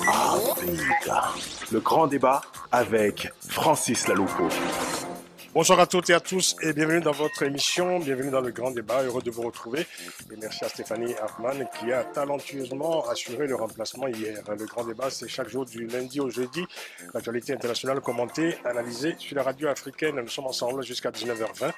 Africa. Le grand débat avec Francis Laloupo. Bonsoir à toutes et à tous et bienvenue dans votre émission, bienvenue dans le grand débat, heureux de vous retrouver. Et merci à Stéphanie Hartmann qui a talentueusement assuré le remplacement hier. Le grand débat, c'est chaque jour du lundi au jeudi, l'actualité internationale commentée, analysée sur la radio africaine. Nous sommes ensemble jusqu'à 19h20,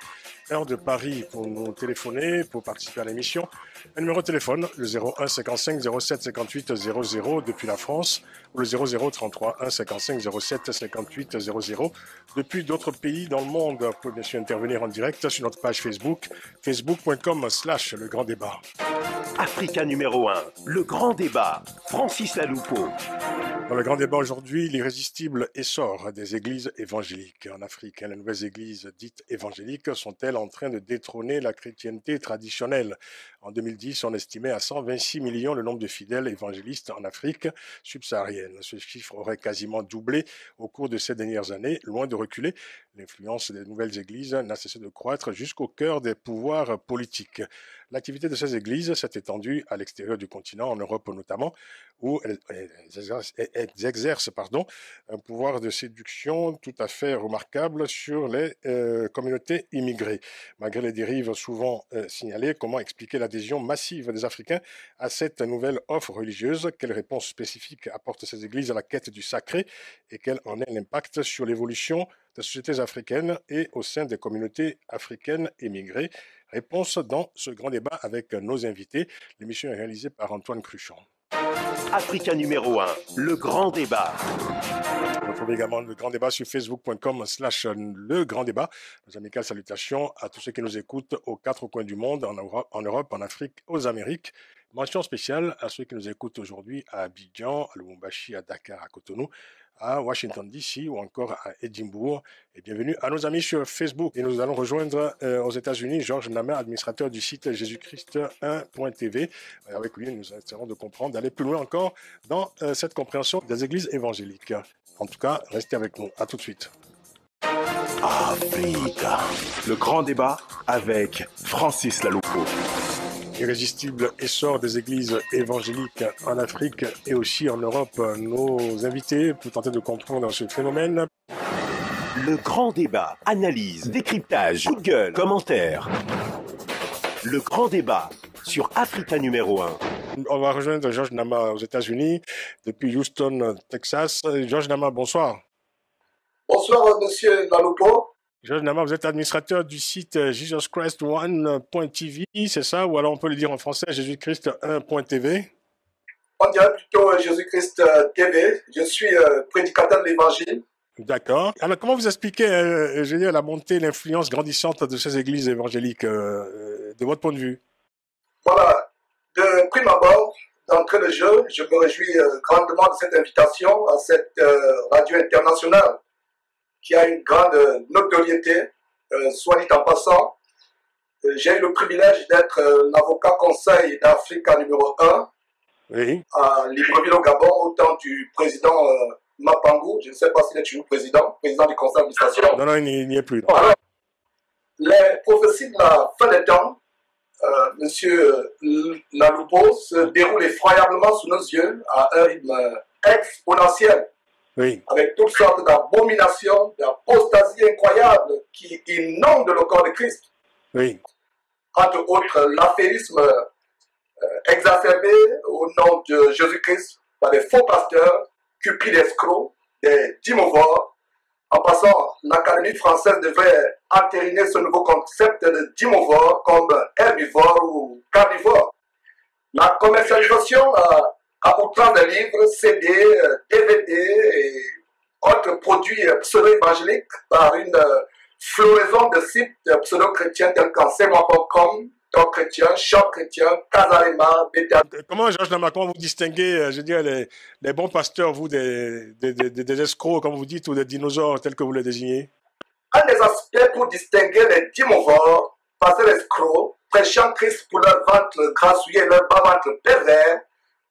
heure de Paris pour nous téléphoner, pour participer à l'émission. Un numéro de téléphone, le 01 55 07 58 00 depuis la France ou le 00 33 1 55 07 58 00 depuis d'autres pays dans le monde. Vous pouvez bien sûr intervenir en direct sur notre page Facebook, facebook.com/le grand débat. Africa numéro 1, le grand débat, Francis Laloupo. Dans le grand débat aujourd'hui, l'irrésistible essor des églises évangéliques en Afrique. Les nouvelles églises dites évangéliques sont-elles en train de détrôner la chrétienté traditionnelle? En 2010, on estimait à 126 millions le nombre de fidèles évangélistes en Afrique subsaharienne. Ce chiffre aurait quasiment doublé au cours de ces dernières années, loin de reculer. L'influence des nouvelles églises n'a cessé de croître jusqu'au cœur des pouvoirs politiques. L'activité de ces églises s'est étendue à l'extérieur du continent, en Europe notamment, où elles exercent un pouvoir de séduction tout à fait remarquable sur les communautés immigrées. Malgré les dérives souvent signalées, comment expliquer l'adhésion massive des Africains à cette nouvelle offre religieuse? Quelle réponse spécifique apportent ces églises à la quête du sacré et quel en est l'impact sur l'évolution des sociétés africaines et au sein des communautés africaines émigrées? Réponse dans ce grand débat avec nos invités. L'émission est réalisée par Antoine Cruchon. Africa numéro 1, le grand débat. Vous retrouvez également le grand débat sur facebook.com/le grand débat. Nos amicales salutations à tous ceux qui nous écoutent aux quatre coins du monde, en Europe, en Afrique, aux Amériques. Mention spéciale à ceux qui nous écoutent aujourd'hui à Abidjan, à Lubumbashi, à Dakar, à Cotonou, à Washington DC ou encore à Édimbourg. Et bienvenue à nos amis sur Facebook. Et nous allons rejoindre aux États-Unis Georges Nama, administrateur du site Jésus-Christ1.tv. Avec lui, nous essaierons de comprendre, d'aller plus loin encore dans cette compréhension des églises évangéliques. En tout cas, restez avec nous. À tout de suite. Africa. Le grand débat avec Francis Laloupo. Irrésistible essor des églises évangéliques en Afrique et aussi en Europe. Nos invités pour tenter de comprendre ce phénomène. Le grand débat, analyse, décryptage, coup de gueule, commentaires. Le grand débat sur Africa numéro 1. On va rejoindre Georges Nama aux États-Unis, depuis Houston, Texas. Georges Nama, bonsoir. Bonsoir, monsieur Laloupo. Georges Nama, vous êtes administrateur du site JesusChrist1.tv, c'est ça? Ou alors on peut le dire en français, Jésus-Christ1.tv? On dirait plutôt Jésus-Christ TV. Je suis prédicateur de l'Évangile. D'accord. Alors comment vous expliquez, la montée, l'influence grandissante de ces églises évangéliques, de votre point de vue? Voilà. De prime abord, d'entrée de jeu, je me réjouis grandement de cette invitation à cette radio internationale qui a une grande notoriété, soit dit en passant. J'ai eu le privilège d'être l'avocat conseil d'Africa numéro 1 oui. À Libreville au Gabon, au temps du président Mapangou. Je ne sais pas s'il est toujours président du conseil d'administration. Non, il n'y est plus. Alors, les prophéties de la fin des temps, monsieur Laloupo, se déroulent effroyablement sous nos yeux à un rythme exponentiel. Oui. Avec toutes sortes d'abominations, d'apostasies incroyables qui inondent le corps de Christ. Oui. Entre autres, l'affairisme exacerbé au nom de Jésus-Christ par des faux pasteurs, cupides escrocs, des dimovores. En passant, l'Académie française devrait entériner ce nouveau concept de dimovore comme herbivore ou carnivore. La commercialisation à outrance des livres, CD, DVD et autres produits pseudo-évangéliques par une floraison de sites pseudo-chrétiens tels qu'enseignement.com, Talk Chrétien, Shop Chrétien, Casarema, BTA. Comment, Georges Nama, comment vous distinguez, les bons pasteurs, vous, des escrocs, comme vous dites, ou des dinosaures tels que vous les désignez? Un des aspects pour distinguer les dimovores, pasteurs escrocs, prêchant Christ pour leur ventre grassouillé et leur bas-ventre pervers,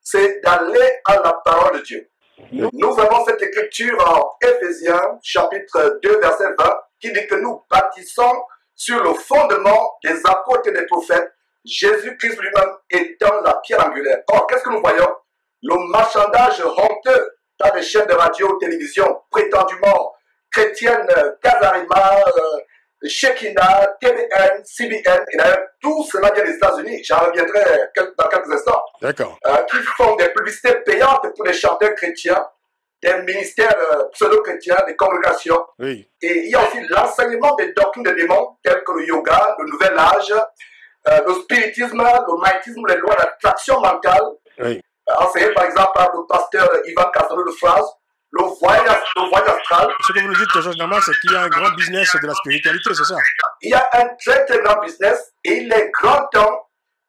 c'est d'aller à la parole de Dieu. Nous avons cette écriture en Éphésiens, chapitre 2, verset 20, qui dit que nous bâtissons sur le fondement des apôtres et des prophètes, Jésus-Christ lui-même étant la pierre angulaire. Or, qu'est-ce que nous voyons? Le marchandage honteux dans les chaînes de radio, télévision, prétendument chrétiennes, Kazarima, Shekinah, TVN, CBN, et d'ailleurs tout cela vient des États-Unis, j'en reviendrai dans quelques instants, qui font des publicités payantes pour les chanteurs chrétiens, des ministères pseudo-chrétiens, des congrégations. Oui. Et il y a aussi l'enseignement des doctrines de démons, telles que le yoga, le nouvel âge, le spiritisme, le magnétisme, les lois d'attraction mentale, Oui. enseigné par exemple par le pasteur Ivan Castro de France, le voyage astral. Ce que vous nous dites, Georges Nama, c'est qu'il y a un grand business de la spiritualité, c'est ça? Il y a un très très grand business et il est grand temps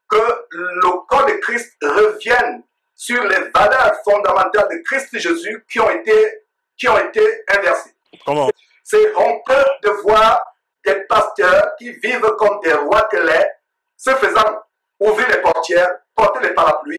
que le corps de Christ revienne sur les valeurs fondamentales de Christ Jésus qui ont été inversées. Comment? C'est honteux de voir des pasteurs qui vivent comme des rois télés, se faisant ouvrir les portières, porter les parapluies.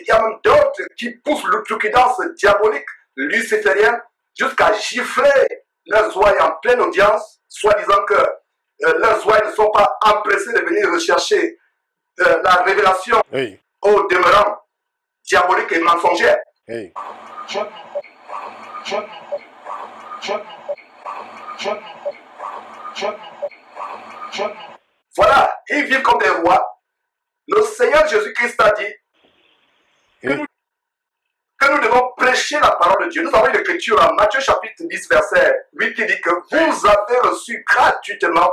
Il y a même d'autres qui poussent l'outrecuidance diabolique luciférienne jusqu'à gifler leurs ouailles en pleine audience, soi-disant que leurs ouailles ne sont pas empressées de venir rechercher la révélation au demeurant diabolique et mensongère. Voilà, ils vivent comme des rois. Le Seigneur Jésus-Christ a dit que nous devons prêcher la parole de Dieu. Nous avons une écriture en Matthieu chapitre 10, verset 8 qui dit que vous avez reçu gratuitement,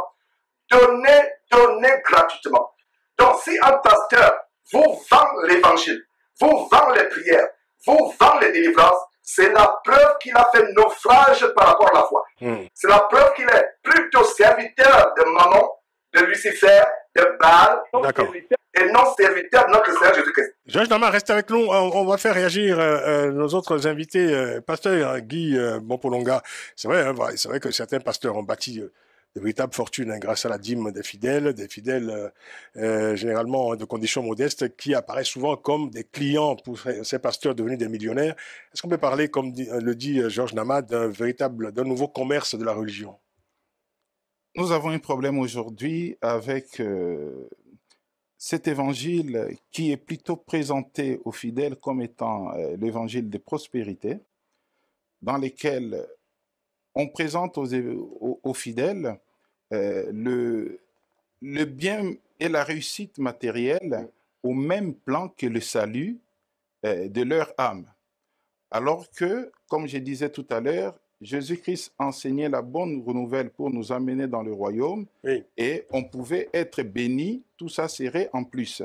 donnez gratuitement. Donc si un pasteur vous vend l'évangile, vous vend les prières, vous vend les délivrances, c'est la preuve qu'il a fait naufrage par rapport à la foi. C'est la preuve qu'il est plutôt serviteur de Mammon, de Lucifer, de Baal, et non serviteur de notre Seigneur Jésus-Christ. Georges Nama, reste avec nous. On va faire réagir nos autres invités. Pasteur Guy Bompolonga, c'est vrai que certains pasteurs ont bâti de véritables fortunes grâce à la dîme des fidèles généralement de conditions modestes, qui apparaissent souvent comme des clients pour ces pasteurs devenus des millionnaires. Est-ce qu'on peut parler, comme le dit Georges Nama, d'un nouveau commerce de la religion? Nous avons un problème aujourd'hui avec cet évangile qui est plutôt présenté aux fidèles comme étant l'évangile de prospérité, dans lequel on présente aux fidèles le bien et la réussite matérielle au même plan que le salut de leur âme. Alors que, comme je disais tout à l'heure, Jésus-Christ enseignait la bonne nouvelle pour nous amener dans le royaume et on pouvait être béni, tout ça serait en plus.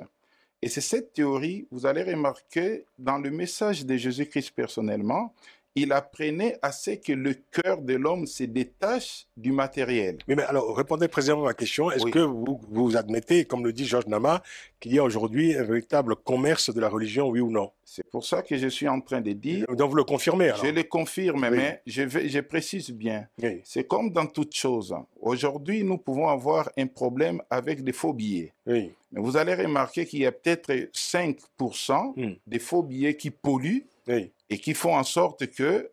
Et c'est cette théorie, vous allez remarquer, dans le message de Jésus-Christ personnellement, il apprenait à ce que le cœur de l'homme se détache du matériel. Mais alors, répondez précisément à ma question. Est-ce que vous admettez, comme le dit Georges Nama, qu'il y a aujourd'hui un véritable commerce de la religion, oui ou non? C'est pour ça que je suis en train de dire... Donc vous le confirmez alors? Je le confirme, mais je précise bien. C'est comme dans toute chose. Aujourd'hui, nous pouvons avoir un problème avec des faux billets. Mais vous allez remarquer qu'il y a peut-être 5% des faux billets qui polluent Oui. et qui font en sorte que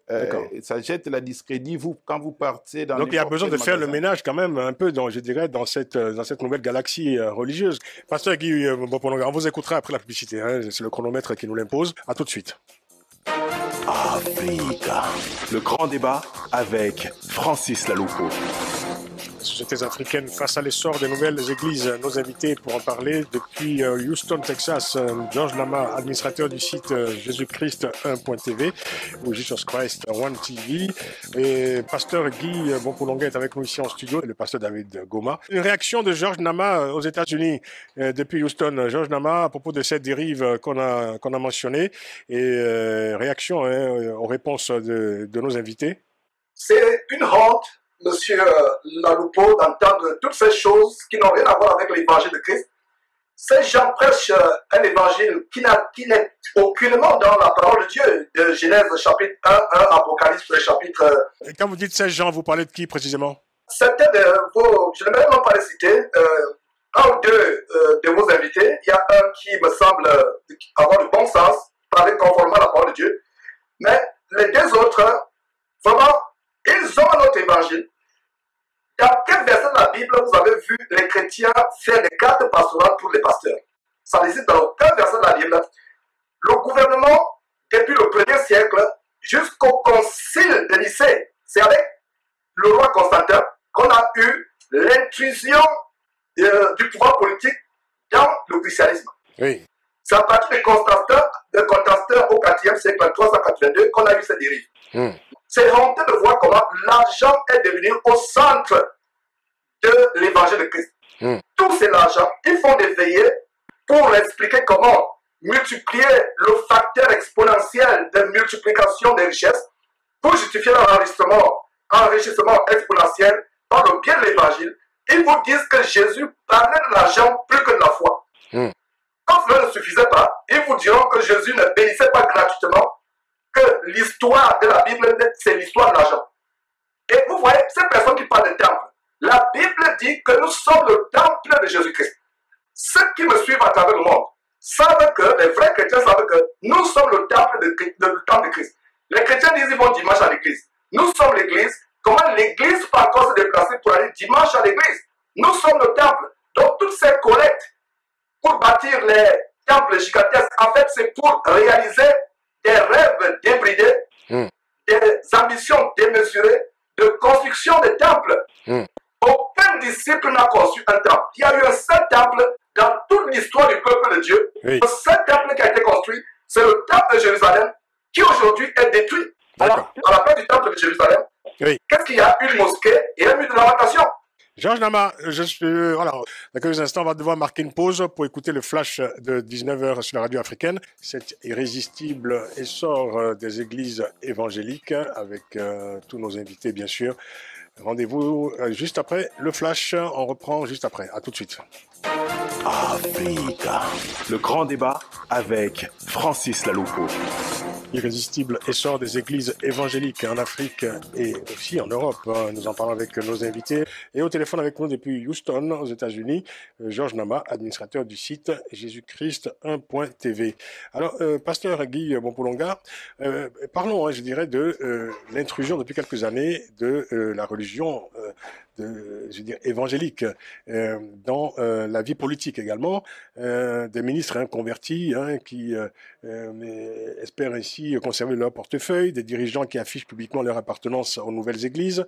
ça jette la discrédit quand vous partez dans Donc il y a n'importe besoin quel de faire le magasin. ménage quand même un peu, je dirais, dans cette nouvelle galaxie religieuse. Pasteur Guy Bompolonga, on vous écoutera après la publicité. Hein, c'est le chronomètre qui nous l'impose. À tout de suite. Africa. Le grand débat avec Francis Laloupo. Sociétés africaines face à l'essor des nouvelles églises. Nos invités pour en parler depuis Houston, Texas, George Nama, administrateur du site Jésus-Christ 1.tv ou Jesus Christ 1 TV, et pasteur Guy Bompolonga est avec nous ici en studio, et le pasteur David Goma. Une réaction de George Nama aux États-Unis depuis Houston. George Nama à propos de cette dérive qu'on a mentionnée, et réaction aux réponses de nos invités. C'est une honte, Monsieur Laloupo, d'entendre toutes ces choses qui n'ont rien à voir avec l'évangile de Christ. Ces gens prêchent un évangile qui n'est aucunement dans la parole de Dieu, de Genèse chapitre 1, Apocalypse chapitre... Et quand vous dites ces gens, vous parlez de qui précisément? Certains de vos, je ne vais même pas les citer, un ou deux de vos invités. Il y a un qui me semble avoir le bon sens, parler conformément à la parole de Dieu. Mais les deux autres, vraiment, ils ont un autre évangile. Dans quel verset de la Bible vous avez vu les chrétiens faire des cartes pastorales pour les pasteurs? Ça n'existe dans aucun verset de la Bible. Le gouvernement, depuis le 1er siècle jusqu'au concile de Nicée, c'est avec le roi Constantin qu'on a eu l'intrusion du pouvoir politique dans le christianisme. Oui. C'est à partir de Constantin au 4e siècle, 382, qu'on a eu cette dérive. C'est honteux de voir comment l'argent est devenu au centre de l'évangile de Christ. Tous ces argent, ils font des veillées pour expliquer comment multiplier le facteur exponentiel de multiplication des richesses pour justifier leur enrichissement exponentiel par le biais de l'évangile. Ils vous disent que Jésus parlait de l'argent plus que de la foi. Quand cela ne suffisait pas, ils vous diront que Jésus ne bénissait pas gratuitement, que l'histoire de la Bible, c'est l'histoire de l'argent. Et vous voyez, ces personnes qui parlent de temple, la Bible dit que nous sommes le temple de Jésus-Christ. Ceux qui me suivent à travers le monde savent que, les vrais chrétiens savent que nous sommes le temple de Christ. Les chrétiens disent qu'ils vont dimanche à l'église. Nous sommes l'église. Comment l'église peut encore se déplacer pour aller dimanche à l'église? Nous sommes le temple. Donc toutes ces collectes pour bâtir les temples gigantesques, en fait, c'est pour réaliser des rêves débridés, des ambitions démesurées de construction de temples. Aucun disciple n'a conçu un temple. Il y a eu un seul temple dans toute l'histoire du peuple de Dieu. Le seul temple qui a été construit, c'est le temple de Jérusalem, qui aujourd'hui est détruit. Alors, à la place du temple de Jérusalem, qu'est-ce qu'il y a? Une mosquée et un mur de lamentation. Georges Nama, voilà, dans quelques instants, on va devoir marquer une pause pour écouter le flash de 19h sur la radio africaine. Cet irrésistible essor des églises évangéliques avec tous nos invités, bien sûr. Rendez-vous juste après le flash. On reprend juste après. À tout de suite. Africa. Le grand débat avec Francis Laloupo. Irrésistible essor des églises évangéliques en Afrique et aussi en Europe. Nous en parlons avec nos invités. Et au téléphone avec nous depuis Houston, aux États-Unis, George Nama, administrateur du site Jésus-Christ 1.tv. Alors, pasteur Guy Bompolonga, parlons, je dirais, de l'intrusion depuis quelques années de la religion évangélique dans la vie politique également, des ministres convertis qui espèrent ainsi conserver leur portefeuille, des dirigeants qui affichent publiquement leur appartenance aux nouvelles églises.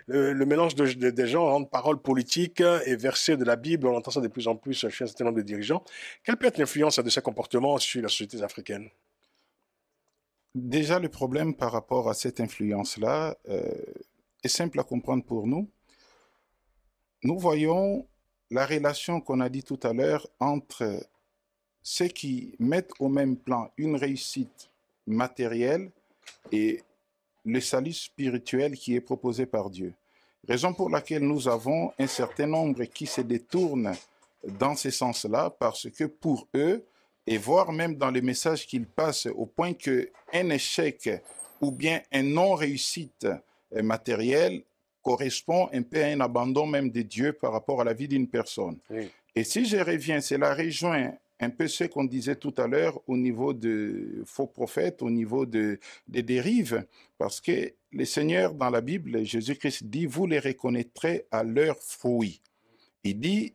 Le mélange des gens entre paroles politiques et versets de la Bible, on entend ça de plus en plus chez un certain nombre de dirigeants. Quelle peut être l'influence de ces comportements sur la société africaine? Déjà, le problème par rapport à cette influence-là est simple à comprendre pour nous. Nous voyons la relation qu'on a dit tout à l'heure entre ceux qui mettent au même plan une réussite matérielle et le salut spirituel qui est proposé par Dieu. Raison pour laquelle nous avons un certain nombre qui se détournent dans ce sens-là parce que pour eux, et voire même dans les messages qu'ils passent au point qu'un échec ou bien un non-réussite matérielle correspond un peu à un abandon même de Dieu par rapport à la vie d'une personne. Et si je reviens, cela rejoint un peu ce qu'on disait tout à l'heure au niveau de faux prophètes, au niveau des dérives, parce que le Seigneur dans la Bible, Jésus-Christ dit, vous les reconnaîtrez à leurs fruits. Il dit,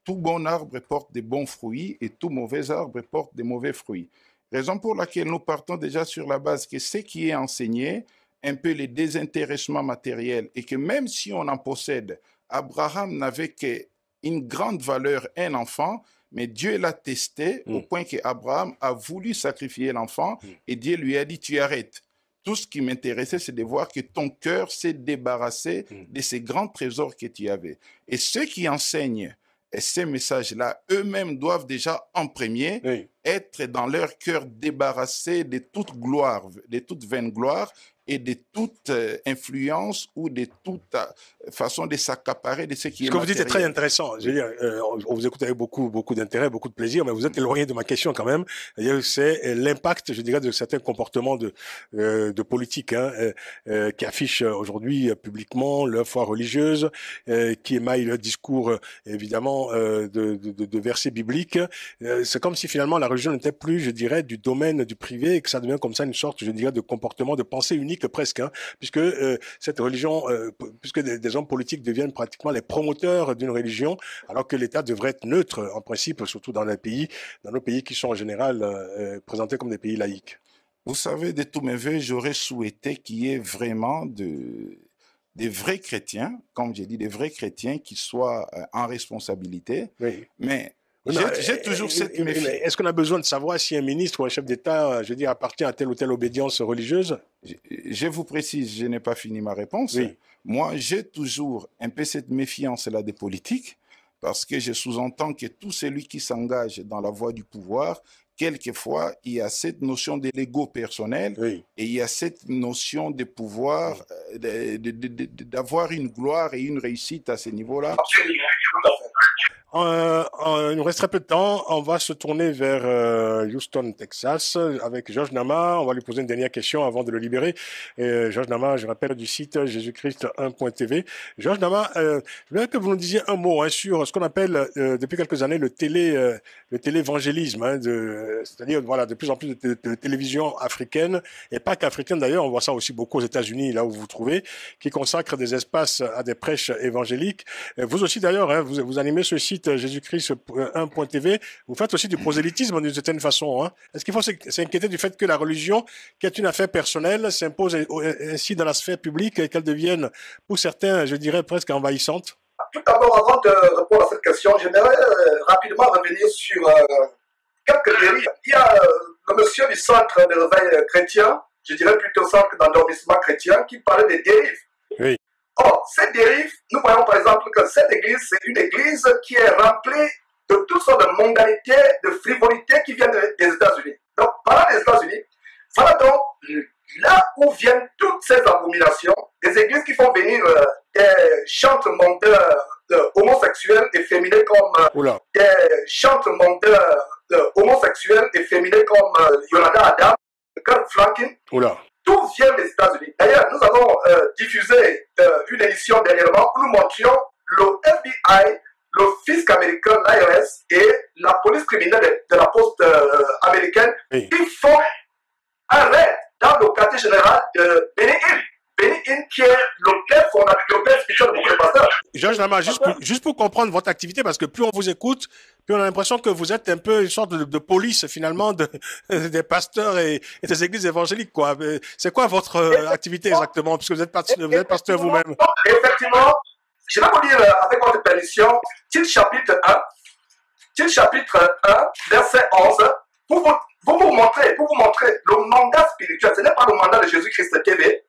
tout bon arbre porte des bons fruits et tout mauvais arbre porte des mauvais fruits. Raison pour laquelle nous partons déjà sur la base que ce qui est enseigné, un peu les désintéressements matériels, et que même si on en possède, Abraham n'avait qu'une grande valeur, un enfant, mais Dieu l'a testé au point qu'Abraham a voulu sacrifier l'enfant et Dieu lui a dit, tu arrêtes. Tout ce qui m'intéressait, c'est de voir que ton cœur s'est débarrassé de ces grands trésors que tu avais. Et ceux qui enseignent ces messages-là, eux-mêmes doivent déjà en premier être dans leur cœur débarrassés de toute gloire, de toute vaine gloire et de toute influence ou de toute façon de s'accaparer de ce qui est matériel. Ce que vous dites est très intéressant. Je veux dire, on vous écoute avec beaucoup d'intérêt, beaucoup de plaisir, mais vous êtes éloigné de ma question quand même. C'est l'impact, je dirais, de certains comportements de politique qui affichent aujourd'hui publiquement leur foi religieuse, qui émaillent leur discours, évidemment, de versets bibliques. C'est comme si finalement la religion n'était plus, je dirais, du domaine du privé et que ça devient comme ça une sorte, je dirais, de comportement, de pensée unique presque, puisque cette religion, puisque des hommes politiques deviennent pratiquement les promoteurs d'une religion, alors que l'État devrait être neutre en principe, surtout dans nos pays qui sont en général présentés comme des pays laïques. Vous savez, de tous mes voeux, j'aurais souhaité qu'il y ait vraiment des vrais chrétiens, comme j'ai dit, des vrais chrétiens qui soient en responsabilité, mais j'ai toujours cette méfiance. Est-ce qu'on a besoin de savoir si un ministre ou un chef d'État, je veux dire, appartient à telle ou telle obédience religieuse? Je vous précise, je n'ai pas fini ma réponse. Moi, j'ai toujours un peu cette méfiance-là des politiques, parce que je sous-entends que tout celui qui s'engage dans la voie du pouvoir, quelquefois, il y a cette notion de l'ego personnel et il y a cette notion de pouvoir, d'avoir une gloire et une réussite à ce niveau-là. Absolument, tout à fait. Il nous reste très peu de temps. On va se tourner vers Houston, Texas, avec Georges Nama. On va lui poser une dernière question avant de le libérer. Georges Nama, je rappelle, du site jésus-christ1.tv. Georges Nama, je voudrais que vous nous disiez un mot sur ce qu'on appelle depuis quelques années le télévangélisme, c'est-à-dire voilà, de plus en plus de télévision africaine, et pas qu'africaine d'ailleurs, on voit ça aussi beaucoup aux États-Unis, là où vous vous trouvez, qui consacrent des espaces à des prêches évangéliques. Vous aussi d'ailleurs, vous animez ce site jésus-christ1.tv, vous faites aussi du prosélytisme d'une certaine façon. Est-ce qu'il faut s'inquiéter du fait que la religion, qui est une affaire personnelle, s'impose ainsi dans la sphère publique et qu'elle devienne, pour certains, je dirais, presque envahissante? Tout d'abord, avant de répondre à cette question, j'aimerais rapidement revenir sur quelques dérives. Il y a le monsieur du centre de réveil chrétien, je dirais plutôt centre d'endormissement chrétien, qui parlait des dérives. Oui. Or, ces dérives, nous voyons par exemple que cette église, c'est une église qui est remplie de toutes sortes de mondanités, de frivolités qui viennent des États-Unis. Donc, parlant des États-Unis, voilà donc là où viennent toutes ces abominations, des églises qui font venir des chantres mondeurs homosexuels et féminins comme des chantres mondeurs homosexuels et féminins comme Yolanda Adam, Kurt Franklin. Tout vient des États-Unis. D'ailleurs, nous avons diffusé une émission dernièrement où nous montrions le FBI, le fisc américain, l'IRS et la police criminelle de la poste américaine qui font un raid dans le quartier général de Benny Hill. Benny Hill qui est le père fondateur, le père spirituel de notre pasteur. Georges Nama, juste pour comprendre votre activité, parce que plus on vous écoute, plus on a l'impression que vous êtes un peu une sorte de police finalement des pasteurs et des églises évangéliques, quoi. C'est quoi votre activité exactement, puisque vous êtes pasteur vous-même? Effectivement, je vais vous lire avec votre permission, titre chapitre 1, verset 11, pour vous montrer le mandat spirituel. Ce n'est pas le mandat de Jésus-Christ TV,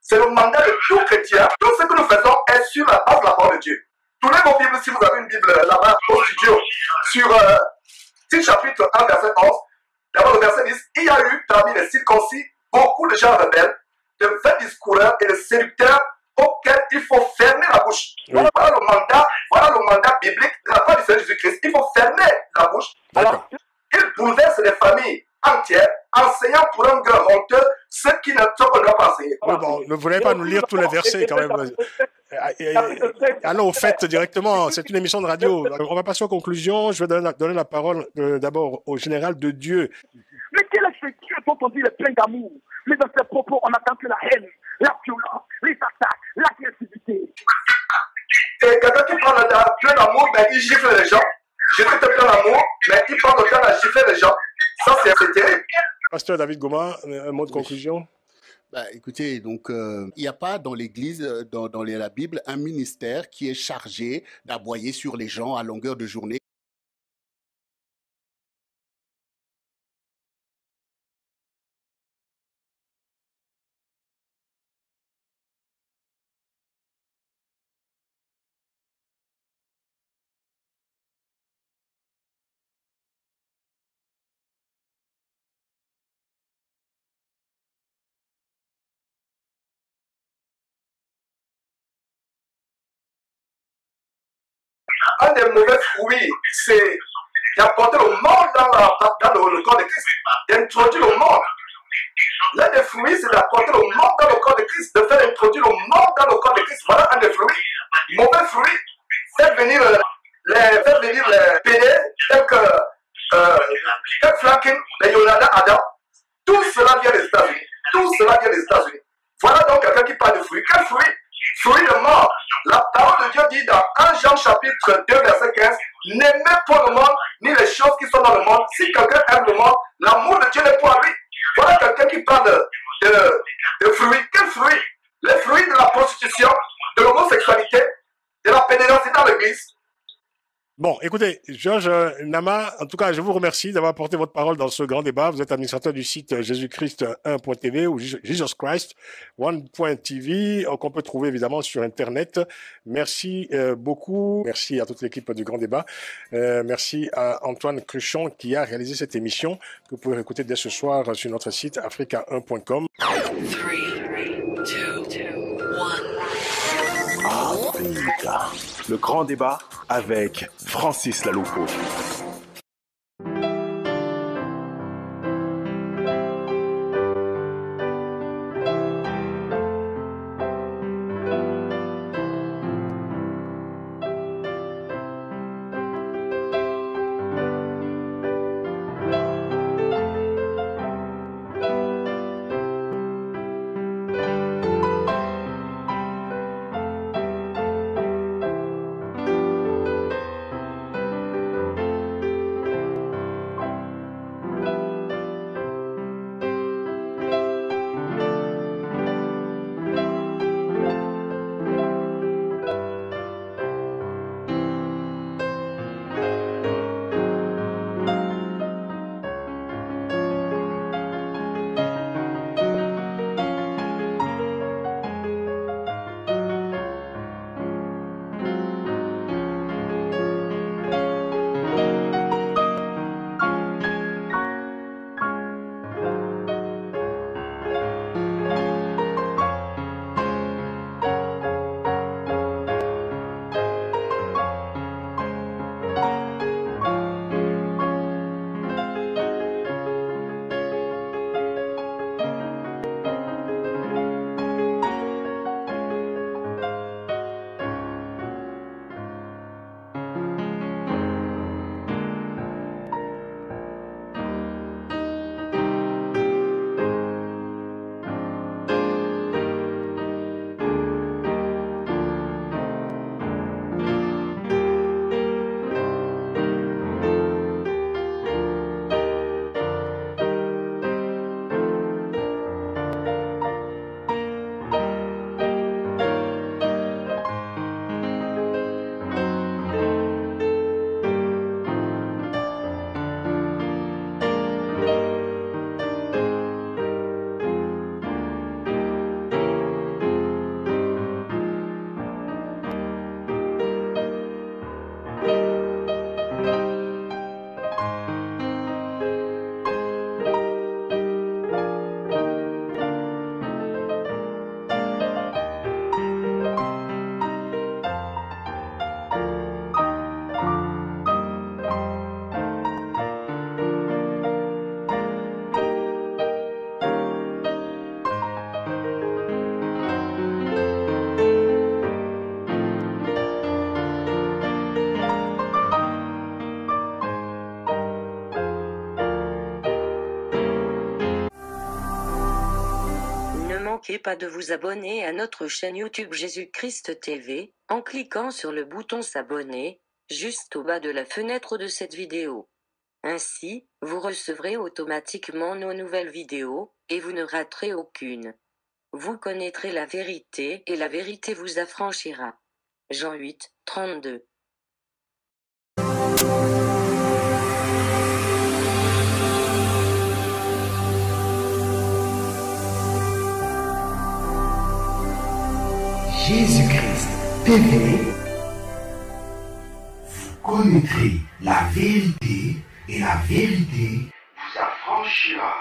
c'est le mandat de tout chrétien. Tout ce que nous faisons est sur la base de la parole de Dieu. Tournez vos Bibles, si vous avez une Bible là-bas au studio, sur titre chapitre 1, verset 11. D'abord le verset 10, il y a eu parmi les circoncis beaucoup de gens rebelles, de vains discoureurs et de séducteurs auxquels il faut fermer la bouche. Voilà le mandat biblique de la part du Seigneur Jésus-Christ. Il faut fermer la bouche. Alors, il bouleverse les familles entières, enseignant pour un gars honteux ce qui ne doit pas enseigner. Ne voulez pas nous lire tous les versets quand même. Allons au fait directement. C'est une émission de radio. On va passer aux conclusions. Je vais donner la parole d'abord au général de Dieu. Mais quel est ce Dieu dont on dit il est plein d'amour? Mais dans ses propos, on attend que la haine, la violence, les attaques, l'agressivité. Et quelqu'un qui parle de plein d'amour, mais il gifle les gens. Jésus était plein d'amour, mais il parle de temps à gifler les gens. Ça, c'est terrible. Pasteur David Goma, un mot de conclusion. Bah, écoutez, donc il n'y a pas dans l'Église, dans la Bible, un ministère qui est chargé d'aboyer sur les gens à longueur de journée. Un des mauvais fruits, c'est d'apporter le monde dans le corps de Christ, d'introduire le monde. L'un des fruits, c'est d'apporter le monde dans le corps de Christ, de faire introduire le monde dans le corps de Christ. Voilà un des fruits. Mauvais fruits, faire venir les pédés tels que Franklin, les Yolanda Adam. Tout cela vient des États-Unis. Tout cela vient des États-Unis. Voilà donc quelqu'un qui parle de fruits. Quel fruit? Fruit de mort. La parole de Dieu dit dans 1 Jean chapitre 2 verset 15, n'aimez pas le monde ni les choses qui sont dans le monde. Si quelqu'un aime le monde, l'amour de Dieu n'est pas lui. Voilà quelqu'un qui parle de fruits. Quels fruits? Les fruits de la prostitution, de l'homosexualité, de la pédérastie dans l'église. Bon, écoutez, Georges Nama, en tout cas, je vous remercie d'avoir apporté votre parole dans ce grand débat. Vous êtes administrateur du site Jésus-Christ1.tv ou Jesus Christ 1.tv, qu'on peut trouver évidemment sur Internet. Merci beaucoup. Merci à toute l'équipe du grand débat. Merci à Antoine Cruchon qui a réalisé cette émission que vous pouvez écouter dès ce soir sur notre site africa1.com. 3, 2, 1. Africa. Le grand débat avec Francis Laloupo. manquez pas de vous abonner à notre chaîne YouTube Jésus-Christ TV, en cliquant sur le bouton s'abonner, juste au bas de la fenêtre de cette vidéo. Ainsi, vous recevrez automatiquement nos nouvelles vidéos, et vous ne raterez aucune. Vous connaîtrez la vérité et la vérité vous affranchira. Jean 8, 32. Jésus-Christ TV, vous connaîtrez la vérité et la vérité vous affranchira.